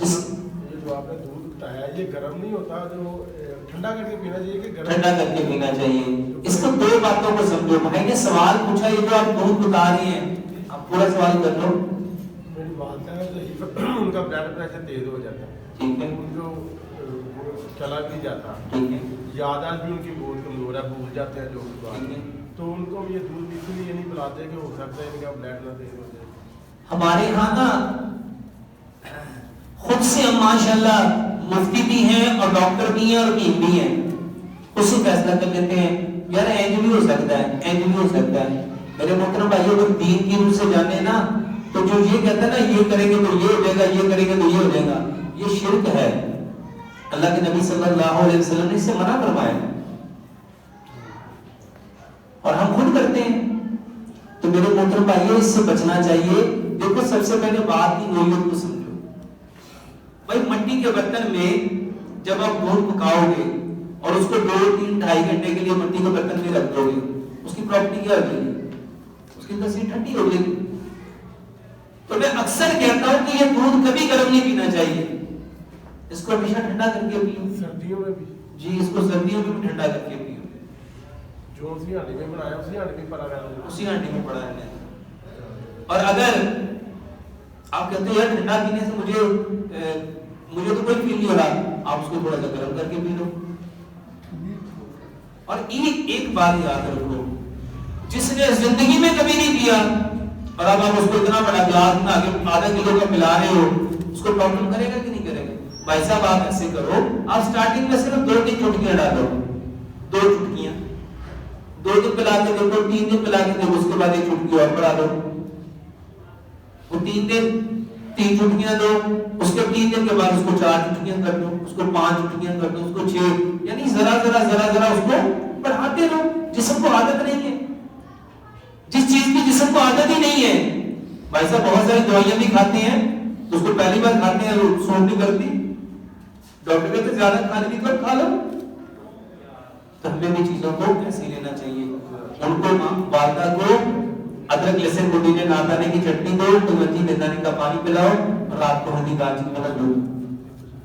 یہ جو آپ نے دودھ بتایا یہ گرم نہیں ہوتا، جو ٹھنڈا کر کے پینا چاہیے کہ گرم؟ ٹھنڈا کر کے پینا چاہیے. اس کو دو باتوں کو سمجھو. بھائی نے سوال پوچھا، یہ جو آپ دودھ بتا رہے ہیں آپ پورا سوال کر لو. میری والدہ ہے تو ان کا بلڈ پریشر تیز ہو جاتا ہے، ٹھیک ہے، ان کو چلا بھی جاتا، ٹھیک ہے، یادداشت بھی ان کی بہت کمزور ہے، بھول جاتے ہیں جو بھی ٹھیک ہے. بات، تو ان کو یہ دودھ اس لیے نہیں پلاتے کہ ہو سکتا ہے ان کا بلڈ نہ تیز ہو جائے. ہمارے یہاں نا خود سے ہم ماشاءاللہ مفتی بھی ہیں اور ڈاکٹر بھی ہیں اور حکیم بھی ہیں، اس سے فیصلہ کر لیتے ہیں یار اینج بھی ہو سکتا ہے، اینج بھی ہو سکتا ہے. میرے محترم بھائیو، اگر دین کی روح سے جانے نا تو جو یہ کہتا ہے نا یہ کریں گے تو یہ ہو جائے گا، یہ کریں گے تو یہ ہو جائے گا، یہ شرک ہے. اللہ کے نبی صلی اللہ علیہ وسلم نے اس سے منع فرمایا اور ہم خود کرتے ہیں. تو میرے محترم بھائیو اس سے بچنا چاہیے. دیکھو سب سے پہلے بات کی نوعیت کو سمجھو. بھائی مٹی کے برتن میں جب آپ دودھ پکاؤ گے اور اس کو 2-3-2.5 گھنٹے کے لیے مٹی کے برتن میں رکھ دو گے، اس کی پراپرٹی کیا ہو جائے گی؟ اس کی تاثیر ٹھنڈی ہو جائے گی. تو میں اکثر کہتا ہوں کہ یہ دودھ کبھی گرم نہیں پینا چاہیے، اس کو ہمیشہ ٹھنڈا کر کے پیو. سردیوں میں بھی جی، اس کو سردیوں میں بھی ٹھنڈا کر کے پیو. جو اسی ہانڈی میں بنایا اسی ہانڈی میں پڑا رہتا ہے، اسی ہانڈی میں پڑا رہنا ہے. اور اگر آپ کہتے ہیں یار ٹھنڈا پینے سے مجھے تو کوئی فیل نہیں ہو رہا، آپ اس کو تھوڑا سا گرم کر کے پی لو. اور ایک بات یاد رکھو، جس نے زندگی میں کبھی نہیں پیا اور اب آپ اس کو اتنا بڑا گلاس میں آگے آدھا کلو کا پلا رہے ہو، اس کو پرابلم کرے گا کہ نہیں کرے گا؟ بھائی صاحب آپ ایسے کرو، آپ سٹارٹنگ میں صرف 2-3 چٹکیاں ڈالو، 2 چٹکیاں، 2 دن پلا کے دیکھو، 3 دن پلا کے دیکھو، اس کے بعد 1 چٹکی اور بڑھا دو. وہ 3 دن 3 چٹکیاں دو، اس کے 3 دن کے بعد اس کو 4 چٹکیاں کر دو، اس کو 5 چٹکیاں کر دو، اس کو 6، یعنی ذرا ذرا اس کو بڑھاتے رہو. جسم کو عادت نہیں ہے، جس چیز کی جسم کو عادت ہی نہیں ہے. بھائی صاحب بہت ساری دوائیاں بھی کھاتے ہیں تو اس کو پہلی بار کھاتے ہیں سوٹ نہیں کرتی، ڈاکٹر کہتے زیادہ کھانے کی تو کھا لو. تو ہمیں بھی چیزوں کو ایسے لینا چاہیے. ان کو والدہ کو ادرک لہسن پودینے ناتانے کی چٹنی دو، تو مچھی دندانی کا پانی پلاؤ اور رات کو ہلدی دالچینی کا دودھ